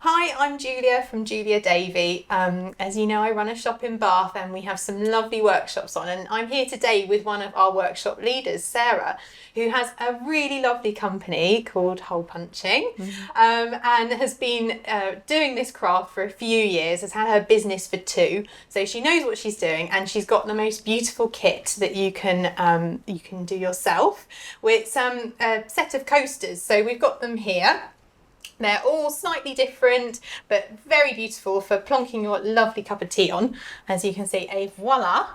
Hi, I'm Julia from Julia Davey. As you know, I run a shop in Bath and we have some lovely workshops on, and I'm here today with one of our workshop leaders, Sara, who has a really lovely company called Hole Punching, and has been doing this craft for a few years, has had her business for 2, so she knows what she's doing, and she's got the most beautiful kit that you can do yourself with some set of coasters. So we've got them here. They're all slightly different, but very beautiful for plonking your lovely cup of tea on. As you can see, et voila.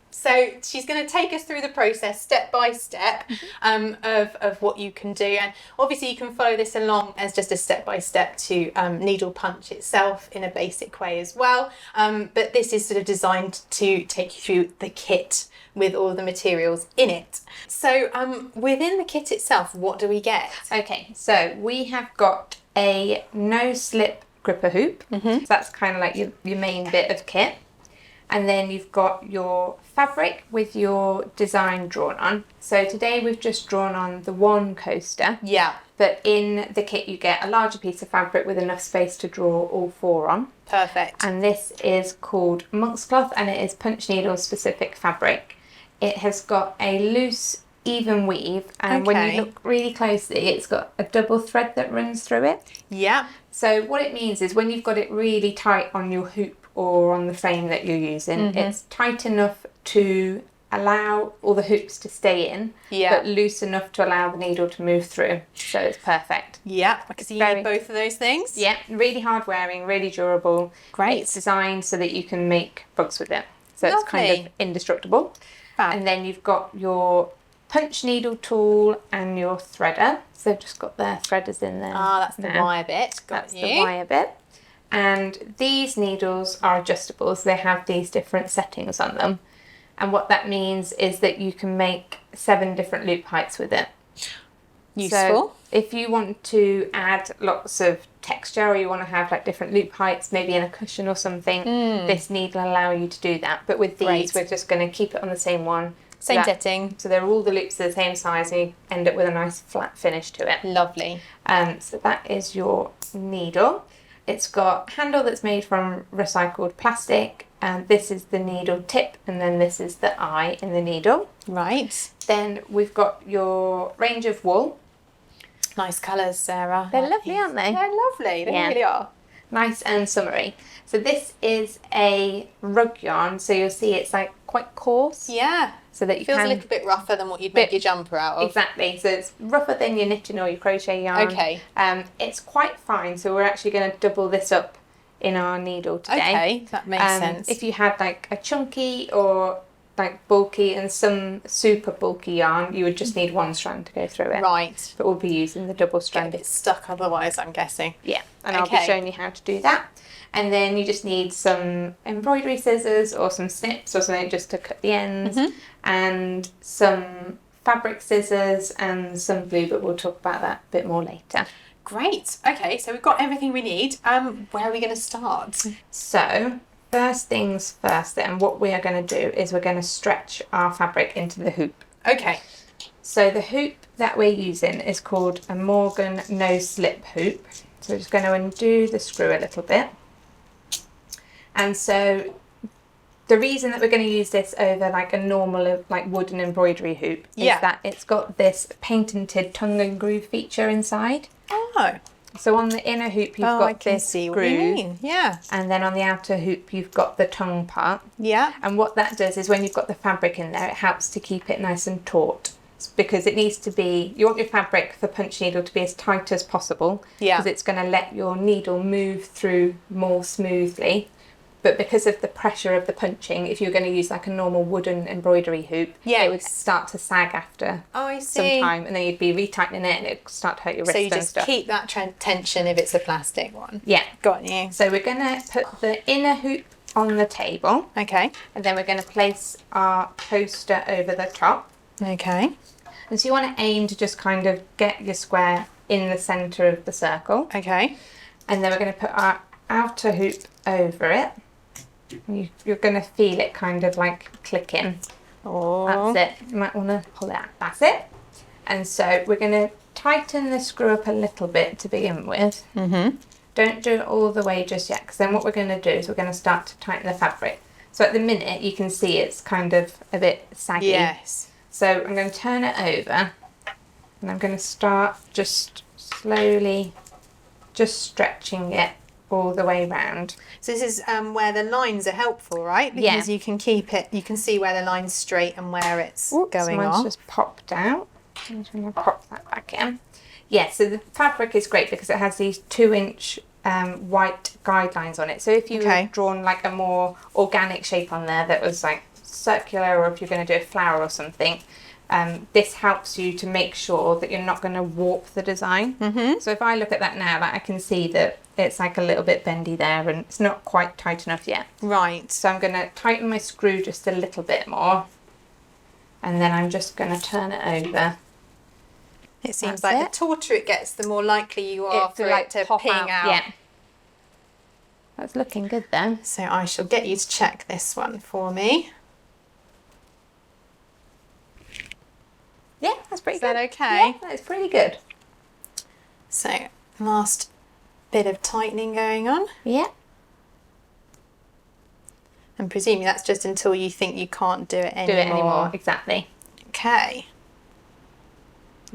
So she's going to take us through the process step by step of what you can do. And obviously you can follow this along as just a step by step to needle punch itself in a basic way as well. But this is sort of designed to take you through the kit with all the materials in it. So within the kit itself, what do we get? Okay, so we have got a no-slip gripper hoop. So that's kind of like your main bit of kit. And then you've got your fabric with your design drawn on. So today we've just drawn on the one coaster. Yeah. But in the kit you get a larger piece of fabric with enough space to draw all 4 on. Perfect. And this is called monk's cloth, and it is punch needle specific fabric. It has got a loose, even weave, and when you look really closely, it's got a double thread that runs through it. Yeah. So what it means is when you've got it really tight on your hoop or on the frame that you're using, it's tight enough to allow all the hoops to stay in, but loose enough to allow the needle to move through. So it's perfect. Yeah, because you need both of those things. Yeah, really hard wearing, really durable. Great. It's designed so that you can make bugs with it. So it's kind of indestructible. Fab. And then you've got your punch needle tool and your threader. So they've just got their threaders in there. Ah, that's the wire bit. That's the wire bit. And these needles are adjustable, so they have these different settings on them. And what that means is that you can make 7 different loop heights with it. Useful. So if you want to add lots of texture, or you want to have like different loop heights, maybe in a cushion or something, this needle will allow you to do that. But with these, we're just going to keep it on the same one. Same setting. So they're all the loops are the same size, and you end up with a nice flat finish to it. Lovely. So that is your needle. It's got a handle that's made from recycled plastic, and this is the needle tip, and then this is the eye in the needle. Right. Then we've got your range of wool. Nice colours, Sarah. They're lovely, aren't they? They're lovely. They really are. Nice and summery. So this is a rug yarn, so you'll see it's like quite coarse. Yeah. So that you Feels can... a little bit rougher than what you'd make your jumper out of. Exactly. So it's rougher than your knitting or your crochet yarn. Okay. It's quite fine, so we're actually going to double this up in our needle today. Okay, that makes sense. If you had like a chunky or like bulky and some super bulky yarn, you would just need 1 strand to go through it. Right. But we'll be using the double strand. Get a bit stuck otherwise, I'm guessing. Yeah, and I'll be showing you how to do that. And then you just need some embroidery scissors or some snips or something just to cut the ends, and some fabric scissors and some glue, but we'll talk about that a bit more later. Great. Okay, so we've got everything we need. Where are we going to start? So first things first then, what we are going to do is we're going to stretch our fabric into the hoop. Okay. So the hoop that we're using is called a Morgan no slip hoop. So we're just going to undo the screw a little bit. And so the reason that we're going to use this over like a normal like wooden embroidery hoop is that it's got this patented tongue and groove feature inside. Oh. So on the inner hoop you've got this groove. What you mean. Yeah. And then on the outer hoop you've got the tongue part. Yeah. And what that does is when you've got the fabric in there, it helps to keep it nice and taut. Because it needs to be, you want your fabric for punch needle to be as tight as possible. Yeah. Because it's going to let your needle move through more smoothly. But because of the pressure of the punching, if you're going to use like a normal wooden embroidery hoop, it would start to sag after some time, and then you'd be retightening it and it would start to hurt your wrist and stuff. So you just keep that tension if it's a plastic one. Yeah. Got you. So we're going to put the inner hoop on the table. Okay. And then we're going to place our coaster over the top. Okay. And so you want to aim to just kind of get your square in the centre of the circle. Okay. And then we're going to put our outer hoop over it. You're going to feel it kind of like clicking. Oh. That's it. You might want to pull it out. That's it. And so we're going to tighten the screw up a little bit to begin with. don't do it all the way just yet, because then what we're going to do is we're going to start to tighten the fabric. So at the minute you can see it's kind of a bit saggy. Yes. So I'm going to turn it over and I'm going to start just slowly just stretching it all the way round. So this is where the lines are helpful, right? Because you can keep it, you can see where the line's straight and where it's going mine's off. just popped out. I'm just going to pop that back in. Yeah, so the fabric is great because it has these 2-inch white guidelines on it. So if you had drawn like a more organic shape on there that was like circular, or if you're going to do a flower or something, this helps you to make sure that you're not going to warp the design. So if I look at that now, I can see that it's like a little bit bendy there and it's not quite tight enough yet. Right. So I'm going to tighten my screw just a little bit more, and then I'm just going to turn it over. It seems like the tauter it gets, the more likely you are for it to ping out. Yeah. That's looking good then. So I shall get you to check this one for me. Yeah, that's pretty good. Is that okay? Yeah, that's pretty good. So last bit of tightening going on. Yeah. And presumably that's just until you think you can't do it anymore. Exactly. Okay.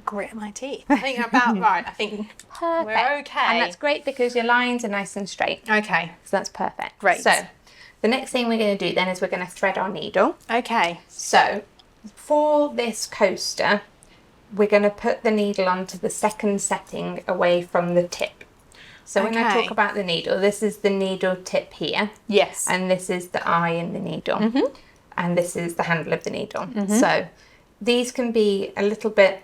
Grit my teeth. I think about right. I think perfect. We're okay. And that's great because your lines are nice and straight. Okay. So that's perfect. Great. So the next thing we're going to do then is we're going to thread our needle. Okay. So for this coaster, we're going to put the needle onto the second setting away from the tip. So when I talk about the needle, this is the needle tip here. Yes. And this is the eye in the needle. And this is the handle of the needle. So these can be a little bit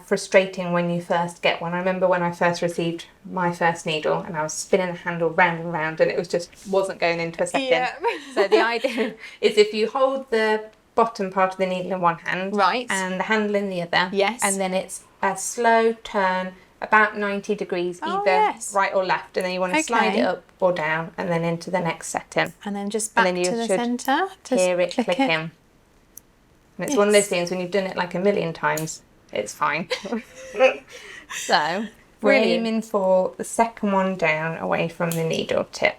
frustrating when you first get one. I remember when I first received my first needle and I was spinning the handle round and round and it was just wasn't going into a setting. Yeah. So the idea is if you hold the bottom part of the needle in one hand, right, and the handle in the other, yes, and then it's a slow turn about 90 degrees either right or left, and then you want to slide it up or down and then into the next setting, and then just back to the centre, hear it click in. And it's one of those things when you've done it like a million times, it's fine. So we're aiming for the second one down away from the needle tip.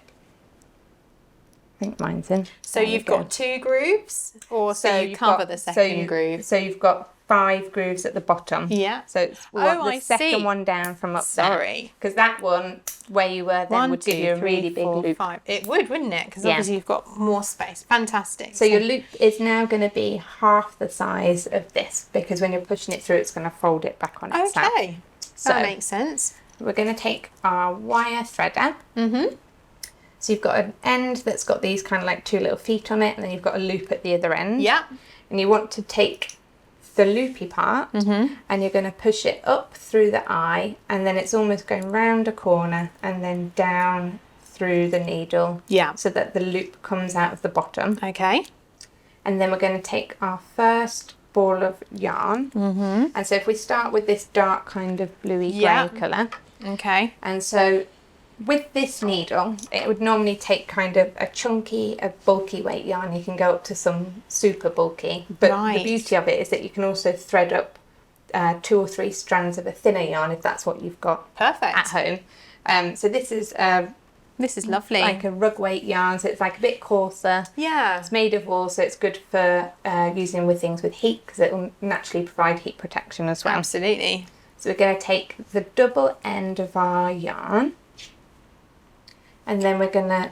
I think mine's in. So you've got 2 grooves, or so you cover the second groove. So you've got 5 grooves at the bottom. Yeah. So it's the second one down from up there. Because that one where you were then would give you a really big loop. 5. It would, wouldn't it? Because obviously you've got more space. Fantastic. So your loop is now going to be half the size of this, because when you're pushing it through, it's going to fold it back on itself. Okay. So that makes sense. We're going to take our wire threader. So you've got an end that's got these kind of like 2 little feet on it, and then you've got a loop at the other end. Yeah. And you want to take the loopy part and you're going to push it up through the eye, and then it's almost going round a corner and then down through the needle. Yeah. So that the loop comes out of the bottom. Okay. And then we're going to take our first ball of yarn. And so if we start with this dark kind of bluey grey colour. Okay. And so with this needle, it would normally take kind of a chunky, a bulky weight yarn. You can go up to some super bulky. But the beauty of it is that you can also thread up 2 or 3 strands of a thinner yarn if that's what you've got at home. So this is lovely. Like a rug weight yarn, so it's like a bit coarser. Yeah. It's made of wool, so it's good for using with things with heat, because it will naturally provide heat protection as well. Absolutely. So we're going to take the double end of our yarn, and then we're going to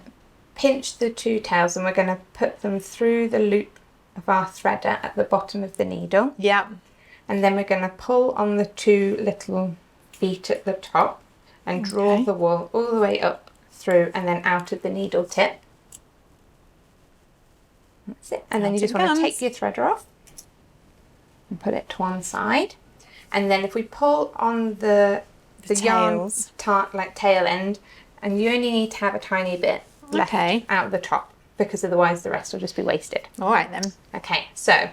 pinch the 2 tails and we're going to put them through the loop of our threader at the bottom of the needle. Yeah. And then we're going to pull on the 2 little feet at the top and draw the wool all the way up through and then out of the needle tip. That's it. And then you just want to take your threader off and put it to one side. And then if we pull on the yarn like tail end, and you only need to have a tiny bit left out of the top, because otherwise the rest will just be wasted. All right then. Okay, so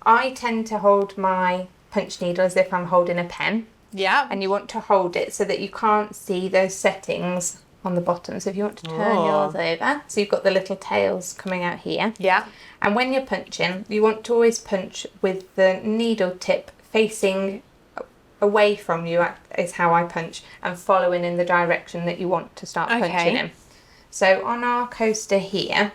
I tend to hold my punch needle as if I'm holding a pen. Yeah. And you want to hold it so that you can't see those settings on the bottom. So if you want to turn yours over, so you've got the little tails coming out here. Yeah. And when you're punching, you want to always punch with the needle tip facing away from you is how I punch, and following in the direction that you want to start punching in. So on our coaster here,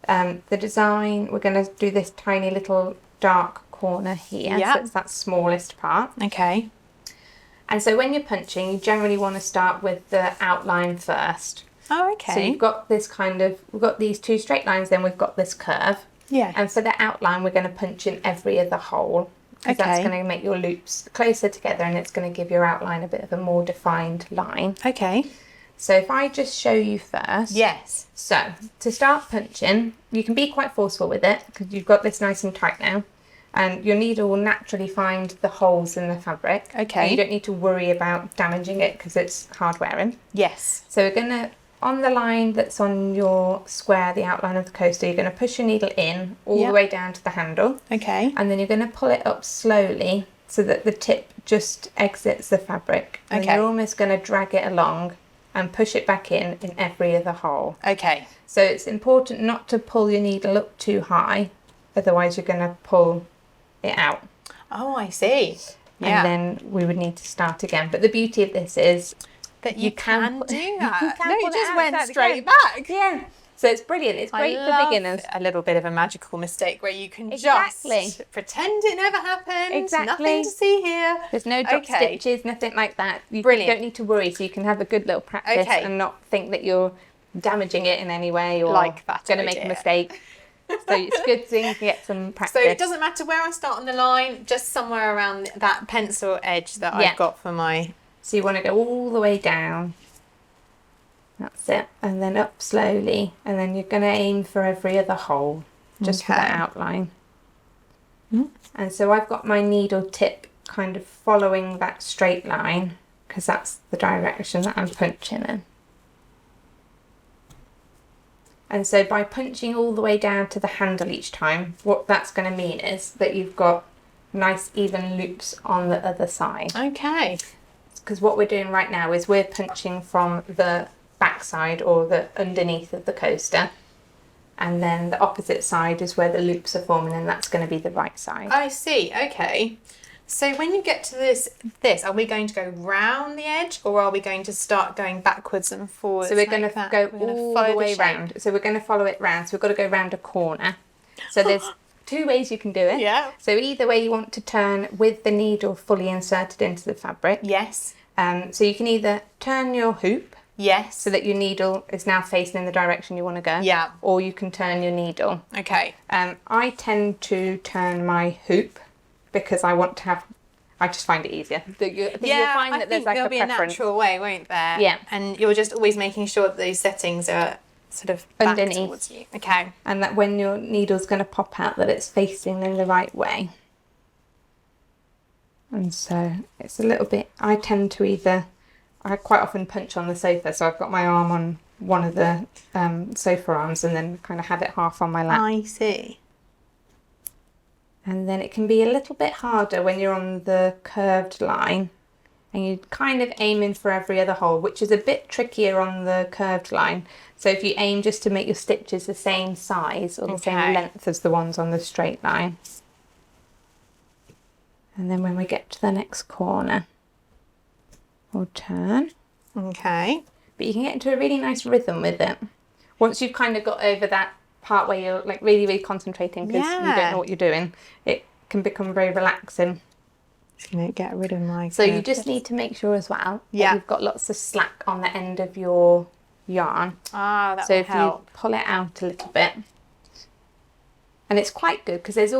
the design, we're going to do this tiny little dark corner here. So it's that smallest part. Okay. And so when you're punching, you generally want to start with the outline first. Oh, okay. So you've got this we've got these two straight lines, then we've got this curve. Yeah. And for the outline, we're going to punch in every other hole. Because that's going to make your loops closer together, and it's going to give your outline a bit of a more defined line. Okay. So if I just show you first. Yes. So to start punching, you can be quite forceful with it because you've got this nice and tight now. And your needle will naturally find the holes in the fabric. Okay. And you don't need to worry about damaging it because it's hard wearing. Yes. So we're going to, on the line that's on your square, the outline of the coaster, you're going to push your needle in all the way down to the handle. Okay. And then you're going to pull it up slowly so that the tip just exits the fabric. And you're almost going to drag it along and push it back in every other hole. Okay. So it's important not to pull your needle up too high, otherwise you're going to pull it out. Oh, I see. And then we would need to start again. But the beauty of this is that you can do that. No, you just went straight back. Yeah. So it's brilliant. It's great for beginners. A little bit of a magical mistake where you can just pretend it never happened. Exactly. Nothing to see here. There's no drop stitches, nothing like that. You Brilliant. don't need to worry, so you can have a good little practice and not think that you're damaging it in any way or like that going to make a mistake. So it's good so you can get some practice. So it doesn't matter where I start on the line, just somewhere around that pencil edge that I've got for my... So you want to go all the way down. That's it. And then up slowly. And then you're going to aim for every other hole, just for that outline. And so I've got my needle tip kind of following that straight line because that's the direction that I'm punching in. And so by punching all the way down to the handle each time, what that's going to mean is that you've got nice even loops on the other side. Okay. Because what we're doing right now is we're punching from the backside or the underneath of the coaster. And then the opposite side is where the loops are forming, and that's going to be the right side. I see. Okay. So when you get to this, are we going to go round the edge, or are we going to start going backwards and forwards? So we're going to go all the way round. So we're going to follow it round. So we've got to go round a corner. So there's two ways you can do it. Yeah. So either way you want to turn with the needle fully inserted into the fabric. Yes. So you can either turn your hoop. Yes. So that your needle is now facing in the direction you want to go. Yeah. Or you can turn your needle. Okay. I tend to turn my hoop because I want to have... I just find it easier. You'll find that there's like there'll be a natural way, won't there? Yeah. And you're just always making sure that those settings are sort of underneath back towards you. Okay. And that when your needle's going to pop out, that it's facing in the right way. And so it's a little bit... I tend to I quite often punch on the sofa, so I've got my arm on one of the sofa arms and then kind of have it half on my lap. I see. And then it can be a little bit harder when you're on the curved line and you're kind of aiming for every other hole, which is a bit trickier on the curved line. So if you aim just to make your stitches the same size or the same length as the ones on the straight line. And then when we get to the next corner, we'll turn. Okay. But you can get into a really nice rhythm with it. Once you've kind of got over that part where you're like really, really concentrating because you don't know what you're doing, it can become very relaxing. Just going to get rid of my... So you just need to make sure as well that you've got lots of slack on the end of your yarn. Ah, that so will if help. you pull it out a little bit. And it's quite good because there's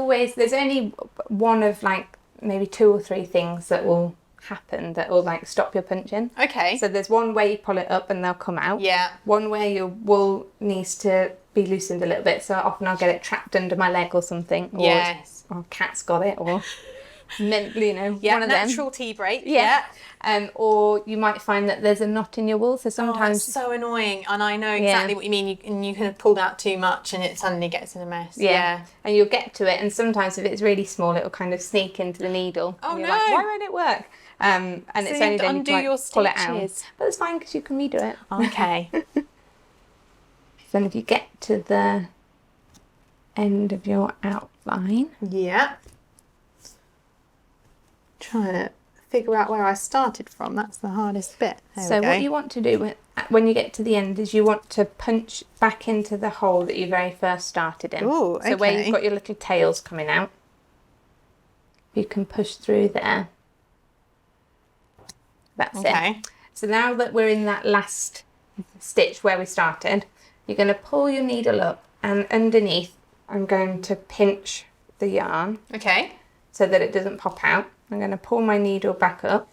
only one of like maybe 2 or 3 things that will happen that will like stop your punching. Okay. So there's one way you pull it up and they'll come out. Yeah. One where your wool needs to be loosened a little bit, so often I'll get it trapped under my leg or something. Or cat's got it, or one of them. Natural tea break. Yeah. Or you might find that there's a knot in your wool, so sometimes... it's so annoying, and I know exactly what you mean. You can have pulled out too much and it suddenly gets in a mess. Yeah. And you'll get to it, and sometimes if it's really small, it'll kind of sneak into the needle. Oh, and you're no. like, why won't it work? And so it's only then you can your pull it out. But it's fine because you can redo it. Okay. Then if you get to the end of your outline... Yeah. Trying to figure out where I started from. That's the hardest bit. So what you want to do when you get to the end is you want to punch back into the hole that you very first started in. Ooh, okay. So where you've got your little tails coming out, you can push through there. That's it. So now that we're in that last stitch where we started, you're going to pull your needle up, and underneath I'm going to pinch the yarn. Okay. So that it doesn't pop out. I'm going to pull my needle back up,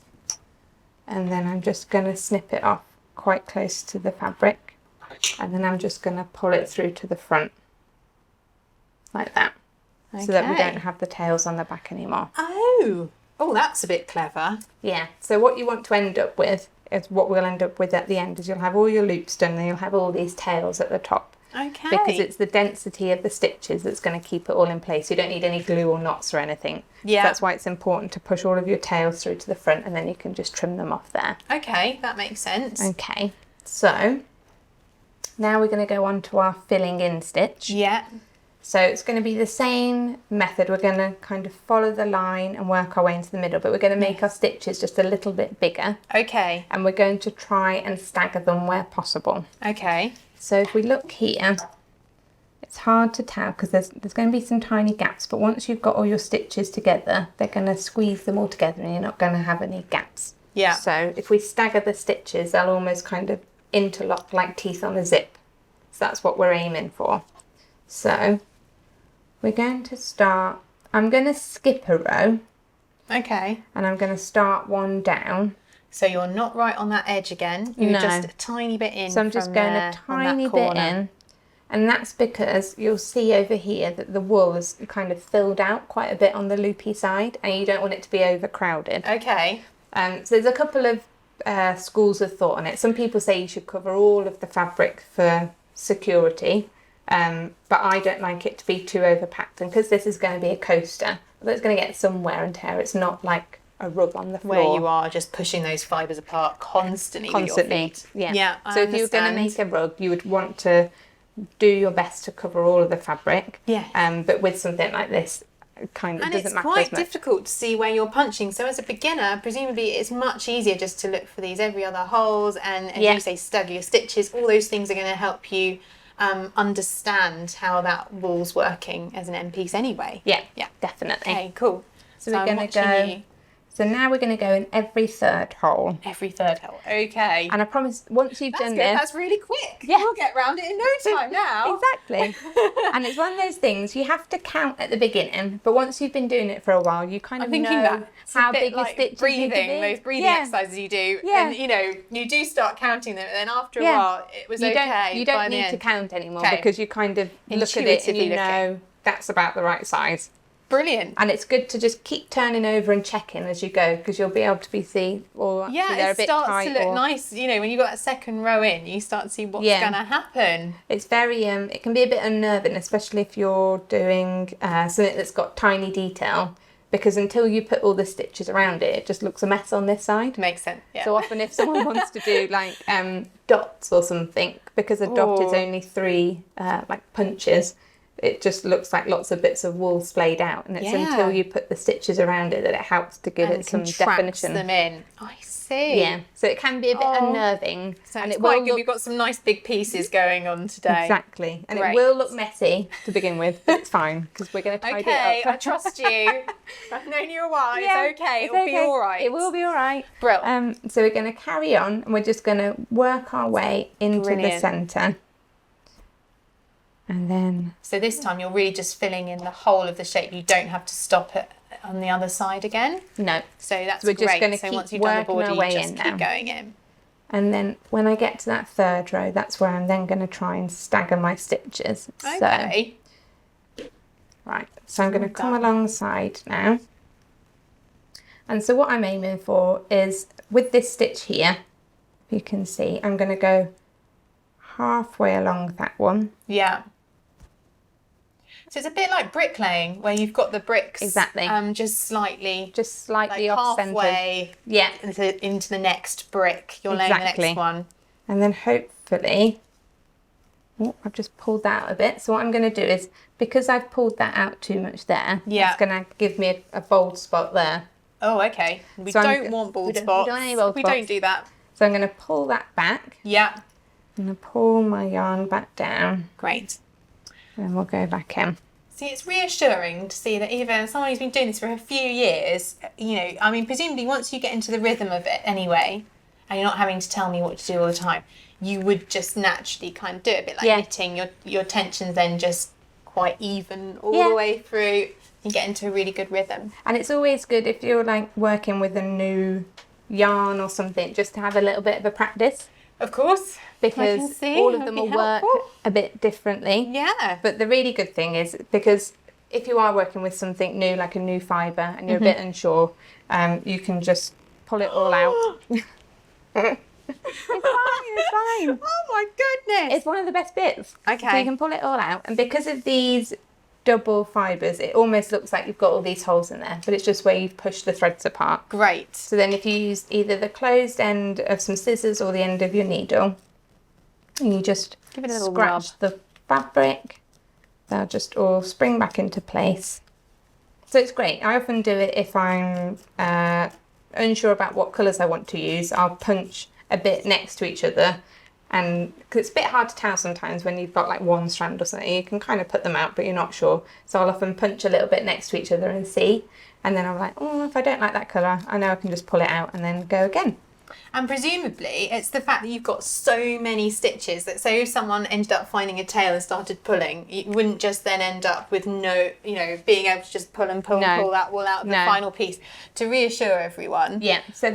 and then I'm just going to snip it off quite close to the fabric, and then I'm just going to pull it through to the front like that, so that we don't have the tails on the back anymore. Oh, that's a bit clever. Yeah, so what you want to end up with is what we'll end up with at the end is you'll have all your loops done and you'll have all these tails at the top. Okay. Because it's the density of the stitches that's going to keep it all in place. You don't need any glue or knots or anything. Yeah. So that's why it's important to push all of your tails through to the front, and then you can just trim them off there. Okay, that makes sense. Okay, so now we're going to go on to our filling in stitch. Yeah. So it's going to be the same method. We're going to kind of follow the line and work our way into the middle, but we're going to make our stitches just a little bit bigger. Okay. And we're going to try and stagger them where possible. Okay. So if we look here, it's hard to tell because there's going to be some tiny gaps, but once you've got all your stitches together, they're going to squeeze them all together and you're not going to have any gaps. Yeah. So if we stagger the stitches, they'll almost kind of interlock like teeth on a zip. So that's what we're aiming for. So we're going to start, I'm going to skip a row. Okay. And I'm going to start one down. So you're not right on that edge again. You're just a tiny bit in. So I'm just going a tiny bit in. And that's because you'll see over here that the wool is kind of filled out quite a bit on the loopy side, and you don't want it to be overcrowded. Okay. So there's a couple of schools of thought on it. Some people say you should cover all of the fabric for security. But I don't like it to be too overpacked, and because this is going to be a coaster, although it's going to get some wear and tear, it's not like a rug on the floor. Where you are just pushing those fibres apart constantly with your feet. Yeah. Yeah, so if you were going to make a rug, you would want to do your best to cover all of the fabric. Yeah. But with something like this, it kind of doesn't matter as much. And it's quite difficult to see where you're punching. So as a beginner, presumably it's much easier just to look for these every other holes and you say, stagger your stitches. All those things are going to help you understand how that wool's working as an end piece anyway. Yeah, definitely. Okay, cool. So we're going to go. So now we're going to go in every third hole. Every third hole. Okay. And I promise, once you've done this, that's really quick. Yeah, we'll get round it in no time now. Exactly. And it's one of those things you have to count at the beginning, but once you've been doing it for a while, you kind of know how big your stitches need to be. Those breathing exercises you do, and you do start counting them, and then after a while, it was okay. You don't need to count anymore because you kind of look at it and you know that's about the right size. Brilliant. And it's good to just keep turning over and checking as you go, because you'll be able to see, or they're a bit tight. Yeah, it starts to look nice. You know, when you've got a second row in, you start to see what's going to happen. It's very, it can be a bit unnerving, especially if you're doing something that's got tiny detail, because until you put all the stitches around it, it just looks a mess on this side. Makes sense, yeah. So often if someone wants to do like dots or something, because a dot is only 3 like punches, it just looks like lots of bits of wool splayed out, and it's until you put the stitches around it that it helps to give it some definition. Them in. I see. Yeah, so it can be a bit unnerving. So and it's quite good. We've got some nice big pieces going on today. Exactly, and it will look messy to begin with, but it's fine because we're going to tidy it up. Okay, I trust you. I've known you a while. Yeah, it's okay. It'll be all right. It will be all right. Brilliant. So we're going to carry on, and we're just going to work our way into the centre. And then... So this time you're really just filling in the whole of the shape. You don't have to stop it on the other side again. No. So that's we're just great. So once you've done the border, you just keep going in. And then when I get to that third row, that's where I'm then going to try and stagger my stitches. Okay. So, right. So I'm going to come alongside now. And so what I'm aiming for is, with this stitch here, you can see, I'm going to go halfway along that one. Yeah. So it's a bit like bricklaying, where you've got the bricks just slightly like off halfway into the next brick. You're laying the next one. And then hopefully, I've just pulled that out a bit. So what I'm going to do is, because I've pulled that out too much there, it's going to give me a bold spot there. Oh, okay. We So don't want bald spots. We don't want any bald we spots. don't do that. So I'm going to pull that back. Yeah. I'm going to pull my yarn back down. Great. And we'll go back in. See, it's reassuring to see that even someone who's been doing this for a few years, you know, I mean, presumably once you get into the rhythm of it anyway, and you're not having to tell me what to do all the time, you would just naturally kind of do it a bit like knitting. Your tension's then just quite even all the way through. You get into a really good rhythm. And it's always good if you're like working with a new yarn or something, just to have a little bit of a practice. Of course. Because all of them will work a bit differently. Yeah. But the really good thing is, because if you are working with something new, like a new fibre, and you're a bit unsure, you can just pull it all out. It's fine. Oh my goodness. It's one of the best bits. Okay. So you can pull it all out. And because of these double fibres, it almost looks like you've got all these holes in there, but it's just where you've pushed the threads apart. Great. So then if you use either the closed end of some scissors or the end of your needle, and you just give it a little scratch rub. the fabric, they'll just all spring back into place. So it's great. I often do it if I'm unsure about what colours I want to use. I'll punch a bit next to each other, and because it's a bit hard to tell sometimes when you've got like one strand or something, you can kind of put them out but you're not sure. So I'll often punch a little bit next to each other and see, and then I'm like, oh, if I don't like that colour, I know I can just pull it out and then go again. And presumably it's the fact that you've got so many stitches that, say if someone ended up finding a tail and started pulling, you wouldn't just then end up with no, you know, being able to just pull and pull and pull that wool out of the final piece. To reassure everyone. Yeah, so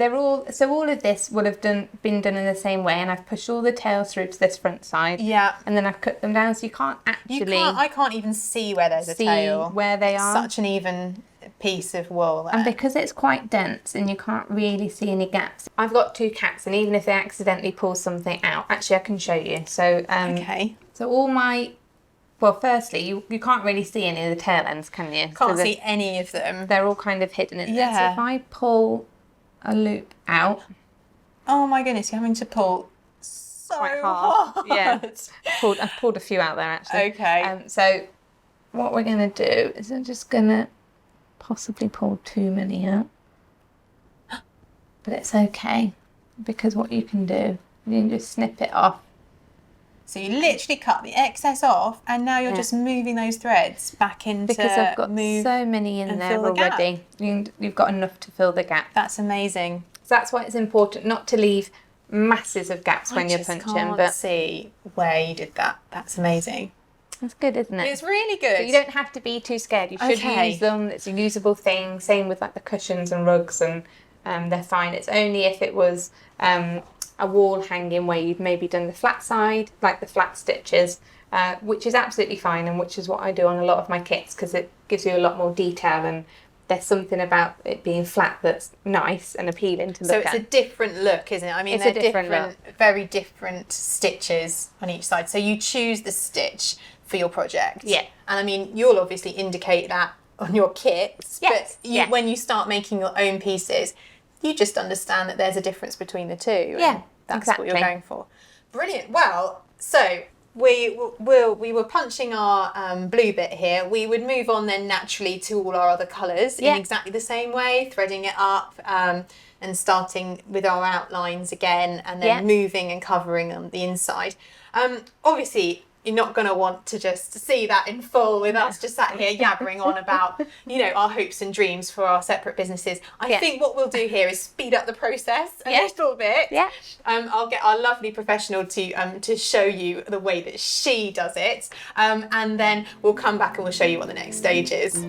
all of this would have been done in the same way, and I've pushed all the tails through to this front side. Yeah. And then I've cut them down, so you can't actually I can't even see where there's a tail. Where they are. Such an even piece of wool there. And because it's quite dense and you can't really see any gaps. I've got 2 cats, and even if they accidentally pull something out, actually I can show you. So okay. So all my, well, firstly, you can't really see any of the tail ends, can you? Can't see any of them. They're all kind of hidden in there. So if I pull a loop out. Oh my goodness, you're having to pull so quite hard. Yeah. I've pulled a few out there actually. Okay. So what we're going to do is I'm just going to possibly pull too many out. But it's okay, because what you can do, you can just snip it off. So you literally cut the excess off, and now you're just moving those threads back into. Because I've got so many in there already. You've got enough to fill the gap. That's amazing. So that's why it's important not to leave masses of gaps when you're punching. I can't see where you did that. That's amazing. That's good, isn't it? It's really good. So you don't have to be too scared. You should use them. It's a usable thing. Same with like the cushions and rugs, and they're fine. It's only if it was a wall hanging where you've maybe done the flat side, like the flat stitches, which is absolutely fine, and which is what I do on a lot of my kits, because it gives you a lot more detail, and there's something about it being flat that's nice and appealing to look at. So it's a different look, isn't it? I mean, they're different, very different stitches on each side. So you choose the stitch for your project. Yeah. And I mean, you'll obviously indicate that on your kits, yes. But when you start making your own pieces, you just understand that there's a difference between the two. Yeah, that's what you're going for. Brilliant. Well, so we were punching our blue bit here. We would move on then naturally to all our other colours in exactly the same way, threading it up and starting with our outlines again, and then moving and covering on the inside. Obviously, you're not going to want to just see that in full with us just sat here yabbering on about, you know, our hopes and dreams for our separate businesses. I think what we'll do here is speed up the process a little bit. Yeah. I'll get our lovely professional to show you the way that she does it, and then we'll come back and we'll show you what the next stage is.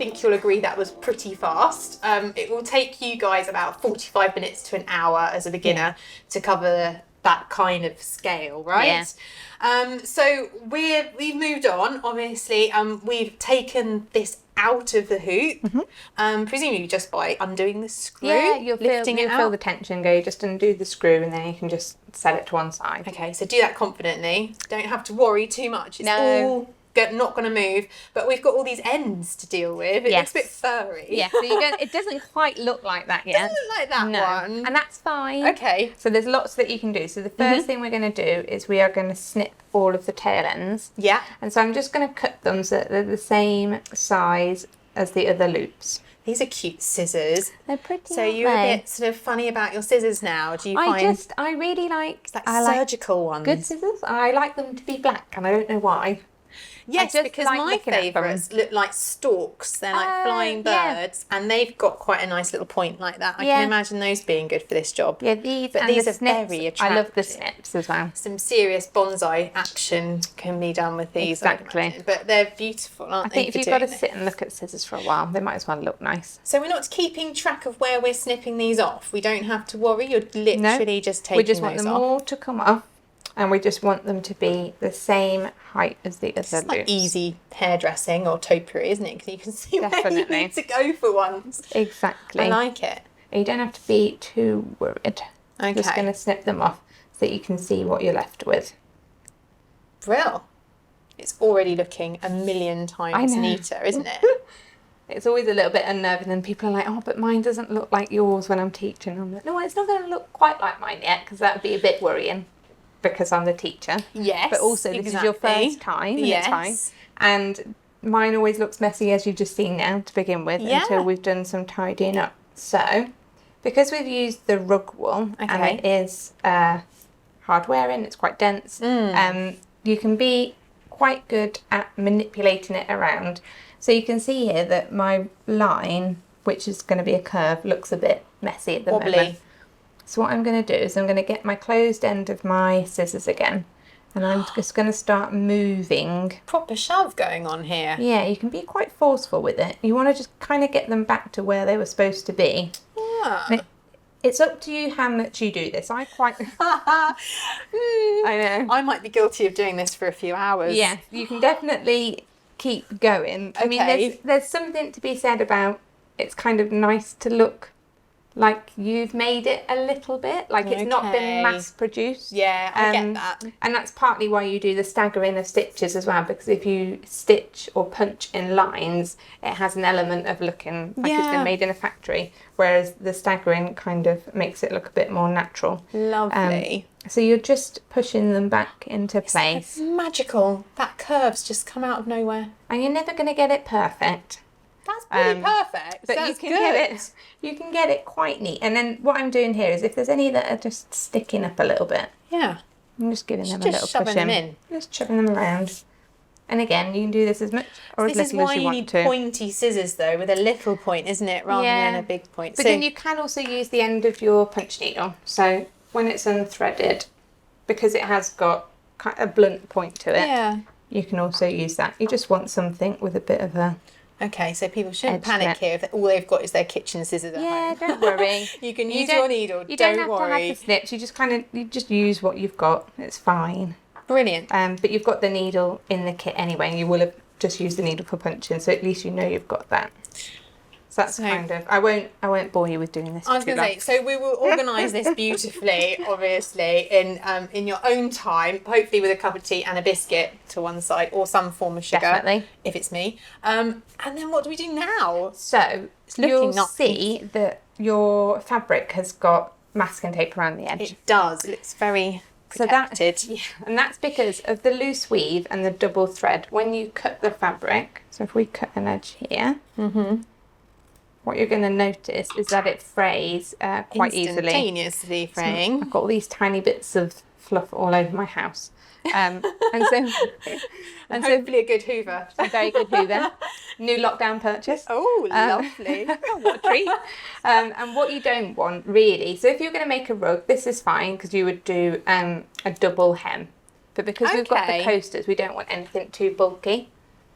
think you'll agree that was pretty fast. It will take you guys about 45 minutes to an hour as a beginner to cover that kind of scale, right? So we've moved on, obviously. We've taken this out of the hoop, presumably just by undoing the screw. Yeah, you'll lifting feel the tension go. You just undo the screw and then you can just set it to one side. Okay, so do that confidently. Don't have to worry too much. It's all not going to move, but we've got all these ends to deal with. It looks a bit furry. Yeah, so it doesn't quite look like that yet. It doesn't look like that one. And that's fine. Okay. So there's lots that you can do. So the first thing we're going to do is we are going to snip all of the tail ends. Yeah. And so I'm just going to cut them so that they're the same size as the other loops. These are cute scissors. They're pretty. So you're a bit sort of funny about your scissors now. Do you find? I really like surgical ones. Good scissors. I like them to be black, and I don't know why. Yes, because my favourites look like storks. They're like flying birds, and they've got quite a nice little point like that. I can imagine those being good for this job. Yeah, these are very attractive. I love the snips as well. Some serious bonsai action can be done with these. Exactly. But they're beautiful, aren't they? I think if you've got to sit and look at scissors for a while, they might as well look nice. So we're not keeping track of where we're snipping these off. We don't have to worry. You're literally just taking those off. We just want them all to come off. And we just want them to be the same height as the other loops. It's like easy hairdressing or topiary, isn't it? Because you can see where you need to go for once. Exactly. I like it. You don't have to be too worried. Okay. I'm just going to snip them off so that you can see what you're left with. Brill. It's already looking a million times neater, isn't it? It's always a little bit unnerving and people are like, oh, but mine doesn't look like yours when I'm teaching. I'm like, no, it's not going to look quite like mine yet because that would be a bit worrying. Because I'm the teacher. Yes. But also this is your first time. And it's fine. And mine always looks messy, as you've just seen now, to begin with, until we've done some tidying up. So, because we've used the rug wool and it is hard wearing, it's quite dense, you can be quite good at manipulating it around. So you can see here that my line, which is going to be a curve, looks a bit messy at the moment. So what I'm going to do is I'm going to get my closed end of my scissors again and I'm just going to start moving. Proper shove going on here. Yeah, you can be quite forceful with it. You want to just kind of get them back to where they were supposed to be. Yeah. It's up to you how much you do this. I know. I might be guilty of doing this for a few hours. Yeah, you can definitely keep going. I mean, there's something to be said about it's kind of nice to look like you've made it a little bit, like it's not been mass produced. Yeah, I get that. And that's partly why you do the staggering of stitches as well, because if you stitch or punch in lines, it has an element of looking like it's been made in a factory, whereas the staggering kind of makes it look a bit more natural. Lovely. So you're just pushing them back into place. It's magical. That curve's just come out of nowhere. And you're never going to get it perfect. That's pretty perfect. But you can get it quite neat. And then what I'm doing here is if there's any that are just sticking up a little bit, I'm just giving them a little push in. Just shoving them around. And again, you can do this as much or as little as you want to. This is why you need pointy scissors though, with a little point, isn't it, rather than a big point. But then you can also use the end of your punch needle. So when it's unthreaded, because it has got a blunt point to it, you can also use that. You just want something with a bit of a... Okay, so people shouldn't panic here if all they've got is their kitchen scissors at home. Yeah, don't worry. You can use your needle, you don't have to have the snips, you just use what you've got. It's fine. Brilliant. But you've got the needle in the kit anyway, and you will have just used the needle for punching, so at least you know you've got that. So that's kind of... I won't bore you with doing this. I was going to say, so we will organise this beautifully, obviously, in your own time, hopefully with a cup of tea and a biscuit to one side, or some form of sugar, definitely, if it's me. And then what do we do now? So you'll see that your fabric has got masking tape around the edge. It does. It looks very protected. And that's because of the loose weave and the double thread. When you cut the fabric, so if we cut an edge here, what you're going to notice is that it frays quite easily. Instantaneously fraying. So I've got all these tiny bits of fluff all over my house. And hopefully a good hoover. A very good hoover. New lockdown purchase. Oh, lovely. What a treat. And what you don't want, really, so if you're going to make a rug, this is fine because you would do a double hem. But because we've got the coasters, we don't want anything too bulky.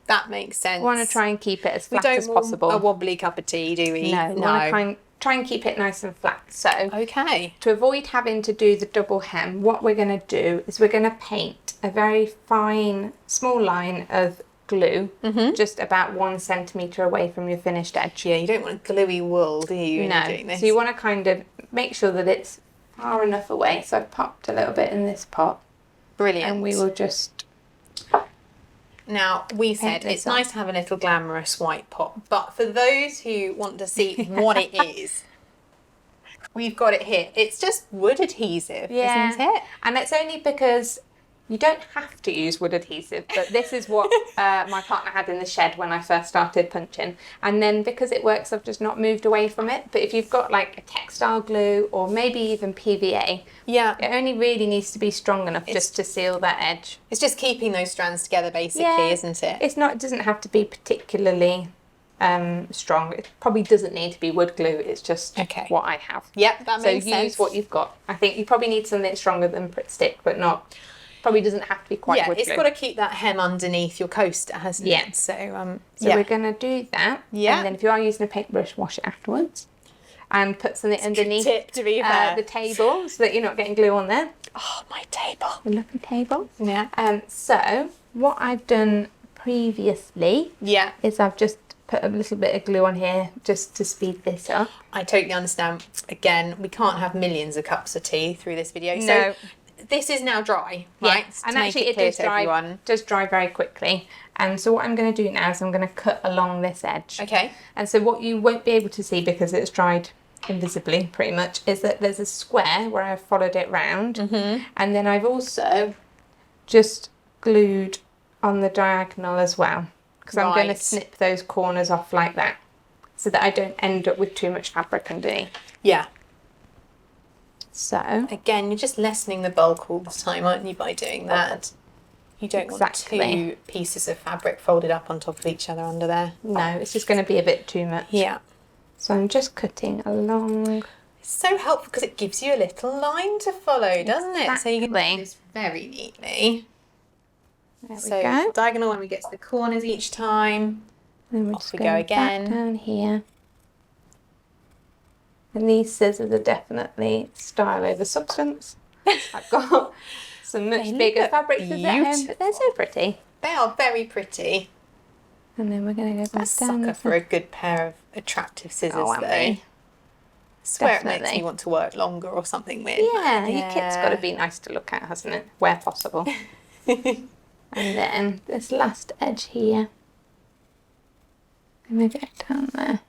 That makes sense. We want to try and keep it as flat as possible. We don't want a wobbly cup of tea, do we? No, we want to try and keep it nice and flat. So, to avoid having to do the double hem, what we're going to do is we're going to paint a very fine, small line of glue, just about 1 centimetre away from your finished edge. Yeah, you don't want gluey wool, do you, when you're doing this? So you want to kind of make sure that it's far enough away. So I've popped a little bit in this pot. Brilliant. And we will just... Now, we said it's nice to have a little glamorous white pot, but for those who want to see what it is, we've got it here. It's just wood adhesive, isn't it? And it's only because you don't have to use wood adhesive, but this is what my partner had in the shed when I first started punching. And then because it works, I've just not moved away from it. But if you've got like a textile glue or maybe even PVA, it only really needs to be strong enough just to seal that edge. It's just keeping those strands together, basically, isn't it? It's not. It doesn't have to be particularly strong. It probably doesn't need to be wood glue. It's just what I have. Yep, that makes sense. So use what you've got. I think you probably need something stronger than Pritt Stick, but not... Probably doesn't have to be quite wood glue. It's got to keep that hem underneath your coaster, hasn't it? So we're going to do that. Yeah. And then if you are using a paintbrush, wash it afterwards. And put something underneath the table so that you're not getting glue on there. Oh, my table. A lovely table. Yeah. So what I've done previously is I've just put a little bit of glue on here just to speed this up. I totally understand. Again, we can't have millions of cups of tea through this video. No. So this is now dry, right? Yes. And actually it does dry very quickly. And so what I'm going to do now is I'm going to cut along this edge. Okay. And so what you won't be able to see because it's dried invisibly pretty much is that there's a square where I've followed it round. And then I've also just glued on the diagonal as well because I'm going to snip those corners off like that so that I don't end up with too much fabric underneath. Yeah. So again, you're just lessening the bulk all the time, aren't you, by doing that? You don't want 2 pieces of fabric folded up on top of each other under there. No, it's just going to be a bit too much. Yeah. So I'm just cutting along. It's so helpful because it gives you a little line to follow, doesn't it? So you can do this very neatly. There we go. Diagonal when we get to the corners each time. Then we're off we go again. Down here. And these scissors are definitely style over substance. I've got some much bigger fabric scissors at home, but they're so pretty. They are very pretty. And then we're going to go back down. Sucker for a good pair of attractive scissors, though. I swear it makes me want to work longer or something weird. Yeah, your kit's got to be nice to look at, hasn't it? Where possible. And then this last edge here. I'm going to get down there.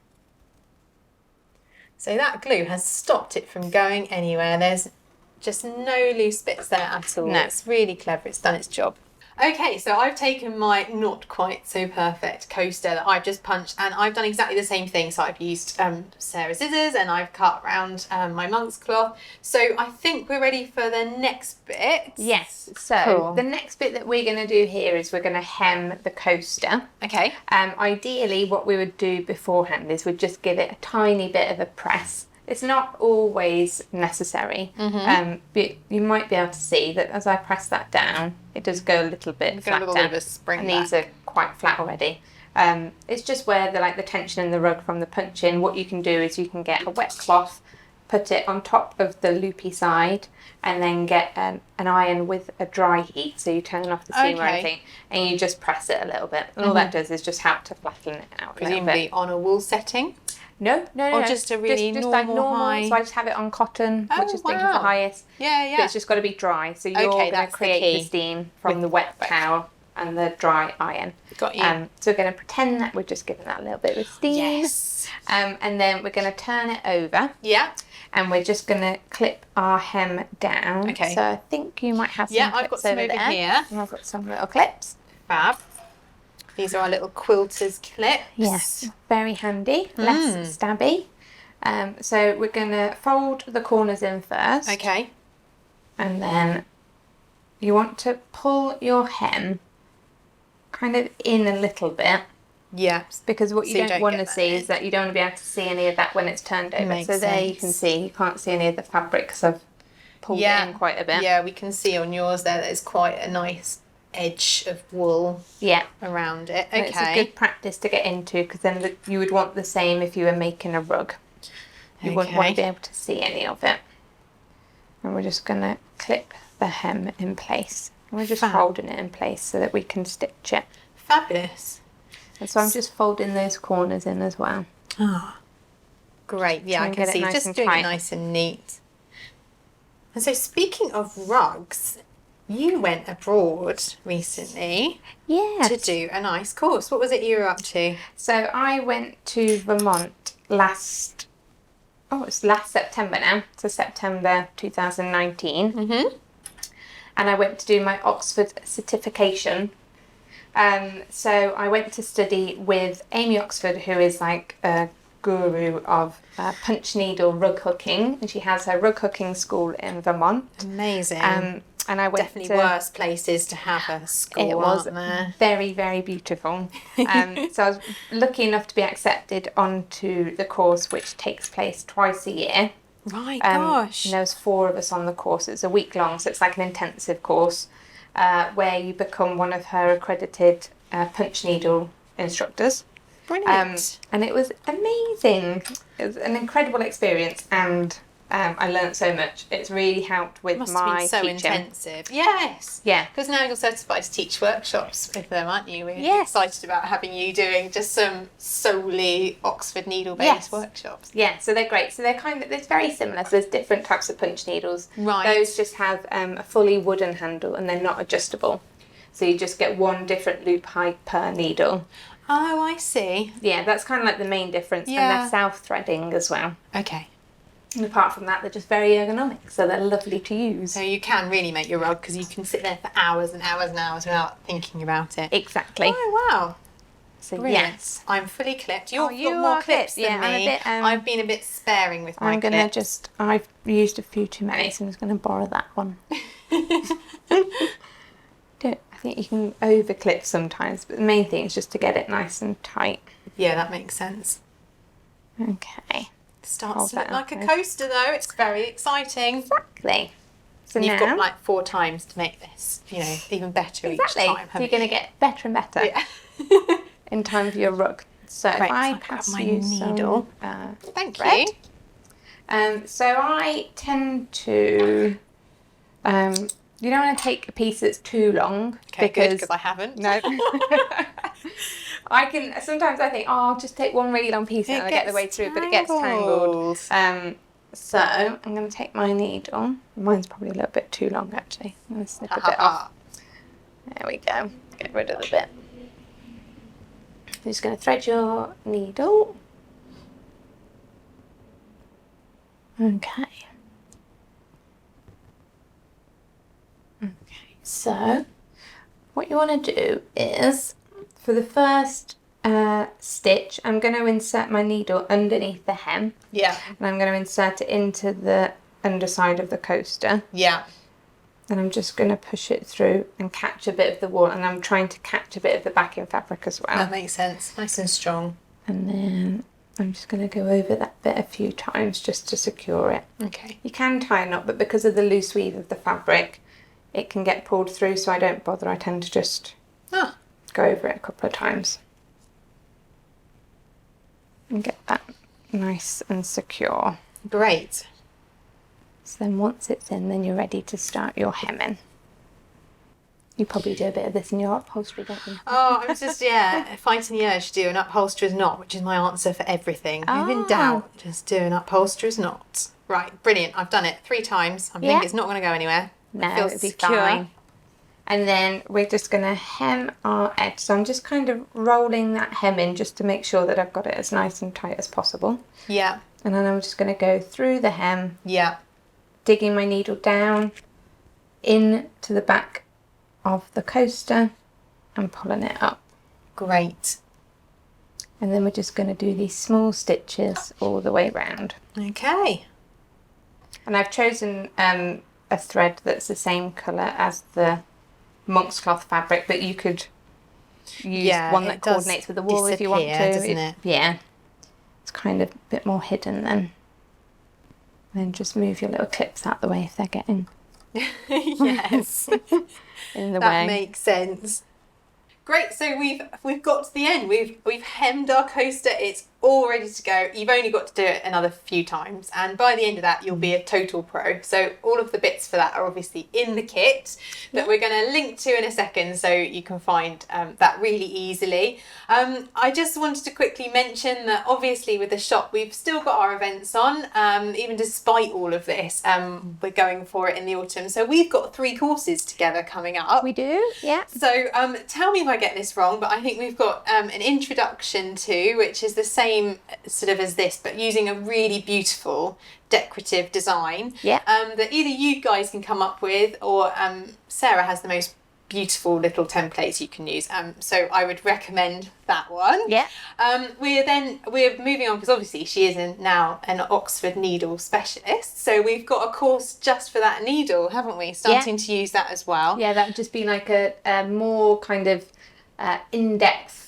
So that glue has stopped it from going anywhere. There's just no loose bits there at all. No. It's really clever. It's done its job. Okay, so I've taken my not quite so perfect coaster that I've just punched and I've done exactly the same thing. So I've used Sarah's scissors and I've cut around my monk's cloth. So I think we're ready for the next bit. Yes, so the next bit that we're going to do here is we're going to hem the coaster. Okay. Ideally what we would do beforehand is we'd just give it a tiny bit of a press. It's not always necessary, but you might be able to see that as I press that down, it does go a little bit flat down. Bit of a spring and these are quite flat already. It's just where the tension in the rug from the punching. What you can do is you can get a wet cloth, put it on top of the loopy side, and then get an iron with a dry heat. So you turn off the steam or anything, and you just press it a little bit. And all that does is just help to flatten it out. Presumably on a wool setting. No. Or just a really just normal high. So I just have it on cotton, which is the highest. Yeah. But it's just got to be dry. So you're going to create the steam from the wet towel and the dry iron. Got you. So we're going to pretend that we're just giving that a little bit of steam. Yes. And then we're going to turn it over. Yeah. And we're just going to clip our hem down. Okay. So I think you might have some clips I've got some over there. here. And I've got some little clips. Fab. These are our little quilter's clips. Yes, very handy, less stabby. So we're going to fold the corners in first. Okay. And then you want to pull your hem kind of in a little bit. Yeah. Because what you don't want to see is that you don't want to be able to see any of that when it's turned over. So there you can see, you can't see any of the fabric because I've pulled it in quite a bit. Yeah, we can see on yours there there's quite a nice edge of wool around it. Okay. And it's a good practice to get into, because then you would want the same if you were making a rug. You wouldn't want to be able to see any of it. And we're just going to clip the hem in place. And we're just folding it in place so that we can stitch it. Fabulous. And so I'm just folding those corners in as well. Ah, great. Yeah, I can see. Just doing it nice and neat. And so speaking of rugs, you went abroad recently to do a nice course. What was it you were up to? So I went to Vermont last September now. So September 2019. Mm-hmm. And I went to do my Oxford certification. So I went to study with Amy Oxford, who is like a guru of punch needle rug hooking, and she has her rug hooking school in Vermont. Amazing. And I went definitely worse places to have a school. It was very, very beautiful. So I was lucky enough to be accepted onto the course, which takes place twice a year. Right, gosh. And there was 4 of us on the course. It's a week long, so it's like an intensive course where you become one of her accredited punch needle instructors. Brilliant. And it was amazing. It was an incredible experience, and I learned so much. It's really helped with my teaching. Must have been so intensive. Yes. Yeah. Because now you're certified to teach workshops with them, aren't you? We're excited about having you doing just some solely Oxford needle-based workshops. Yeah, so they're great. So it's very similar. So there's different types of punch needles. Right. Those just have a fully wooden handle, and they're not adjustable. So you just get one different loop height per needle. Oh, I see. Yeah, that's kind of like the main difference. Yeah. And they're self-threading as well. Okay. And apart from that, they're just very ergonomic, so they're lovely to use. So you can really make your rug, because you can sit there for hours and hours and hours without thinking about it. Exactly. Oh, wow. So brilliant. Yes. I'm fully clipped. You've got more clips than me. I've been a bit sparing with my clips. I've used a few too many, so I'm just going to borrow that one. I think you can over-clip sometimes, but the main thing is just to get it nice and tight. Yeah, that makes sense. Okay. Starts to look like a coaster, though. It's very exciting. Exactly. So you've got like 4 times to make this, even better each time. So you're going to get better and better in time for your rug. So if I pass my you needle. Thank you. So I tend to... you don't want to take a piece that's too long. Okay, because I haven't. No. Sometimes I think, I'll just take one really long piece and I get the way through, but it gets tangled. So I'm going to take my needle. Mine's probably a little bit too long, actually. I'm going to snip a bit off. There we go. Get rid of the bit. You're just going to thread your needle. Okay. So, what you want to do is, for the first stitch, I'm going to insert my needle underneath the hem. Yeah. And I'm going to insert it into the underside of the coaster. Yeah. And I'm just going to push it through and catch a bit of the wool. And I'm trying to catch a bit of the backing fabric as well. That makes sense. Nice and strong. And then I'm just going to go over that bit a few times just to secure it. Okay. You can tie a knot, but because of the loose weave of the fabric, it can get pulled through, so I don't bother. I tend to just go over it a couple of times and get that nice and secure. Great. So then once it's in, then you're ready to start your hemming. You probably do a bit of this in your upholstery, don't you? Oh, I'm just, fighting the urge to do an upholsterer's knot, which is my answer for everything. If in doubt, just do an upholsterer's knot. Right, brilliant. I've done it 3 times. I think it's not going to go anywhere. No, it'll be fine. And then we're just going to hem our edge. So I'm just kind of rolling that hem in just to make sure that I've got it as nice and tight as possible. Yeah. And then I'm just going to go through the hem. Yeah. Digging my needle down into the back of the coaster and pulling it up. Great. And then we're just going to do these small stitches all the way round. Okay. And I've chosen a thread that's the same colour as the monk's cloth fabric, but you could use one that coordinates with the wool if you want to. Doesn't it? Yeah. It's kind of a bit more hidden then. And then just move your little clips out the way if they're getting Yes. in the way. That makes sense. Great, so we've got to the end. We've hemmed our coaster. It's all ready to go. You've only got to do it another few times, and by the end of that, you'll be a total pro. So all of the bits for that are obviously in the kit that we're going to link to in a second, so you can find that really easily. I just wanted to quickly mention that obviously with the shop, we've still got our events on, even despite all of this. We're going for it in the autumn. So we've got 3 courses together coming up. We do, yeah. So tell me if I get this wrong, but I think we've got an introduction to, which is the same sort of as this, but using a really beautiful decorative design that either you guys can come up with, or Sarah has the most beautiful little templates you can use. So I would recommend that one. Yeah. We're moving on because obviously she is now an Oxford needle specialist. So we've got a course just for that needle, haven't we? Starting to use that as well. Yeah, that would just be like a more kind of in-depth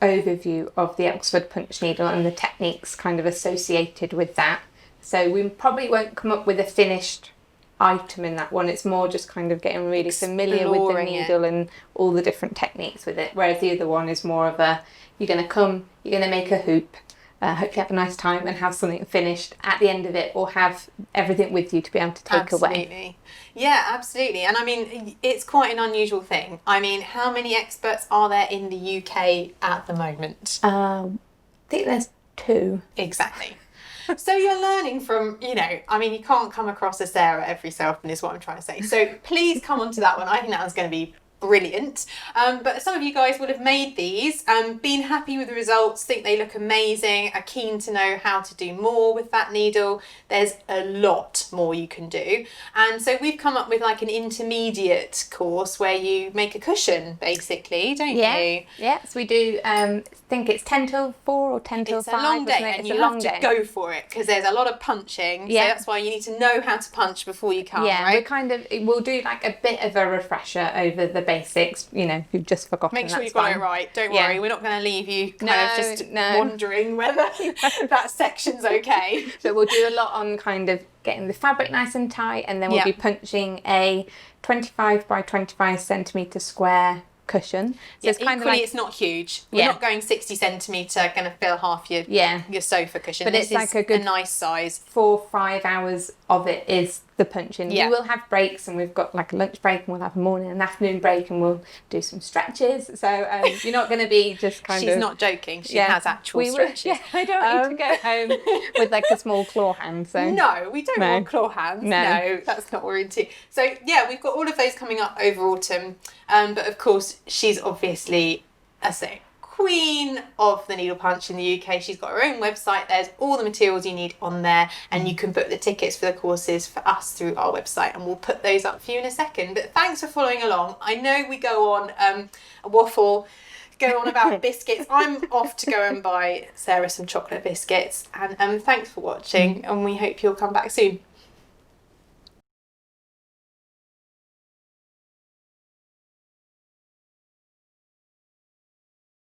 overview of the Oxford punch needle and the techniques kind of associated with that. So we probably won't come up with a finished item in that one. It's more just kind of getting really familiar with the needle and all the different techniques with it. Whereas the other one is more of you're going to make a hoop, hopefully have a nice time and have something finished at the end of it, or have everything with you to be able to take away. Yeah, absolutely. And I mean, it's quite an unusual thing. I mean, how many experts are there in the UK at the moment? I think there's 2. Exactly. So you're learning from, I mean, you can't come across a Sarah every so often is what I'm trying to say. So please come on to that one. I think that one's going to be brilliant. But some of you guys would have made these, been happy with the results, think they look amazing, are keen to know how to do more with that needle. There's a lot more you can do. And so we've come up with like an intermediate course where you make a cushion, basically, don't you? Yes, we do. I think it's 10 till 4 or 10 till 5. It's a long day, and you have to go for it because there's a lot of punching. So that's why you need to know how to punch before you come, right? We'll do like a bit of a refresher over the basics, you've just forgotten. Make sure you've got it right. Don't worry, we're not going to leave you wondering whether that section's okay. So we'll do a lot on kind of getting the fabric nice and tight, and then we'll be punching a 25 by 25 centimetre square cushion. So it's kind of like, it's not huge. We're not going 60 centimetre, going to fill half your sofa cushion. But this it's like a nice size. 4-5 hours of it is the punching. We will have breaks, and we've got like a lunch break, and we'll have a morning and afternoon break, and we'll do some stretches. So you're not going to be just kind of... She's not joking. She has actual stretches. I don't want you to go home with like a small claw hand. So no, we don't want claw hands. No, that's not what we're into. So we've got all of those coming up over autumn. But of course, she's obviously queen of the needle punch in the UK. She's got her own website. There's all the materials you need on there, and you can book the tickets for the courses for us through our website, and we'll put those up for you in a second. But thanks for following along. I know we go on a waffle, go on about biscuits. I'm off to go and buy Sarah some chocolate biscuits, and thanks for watching, and we hope you'll come back soon.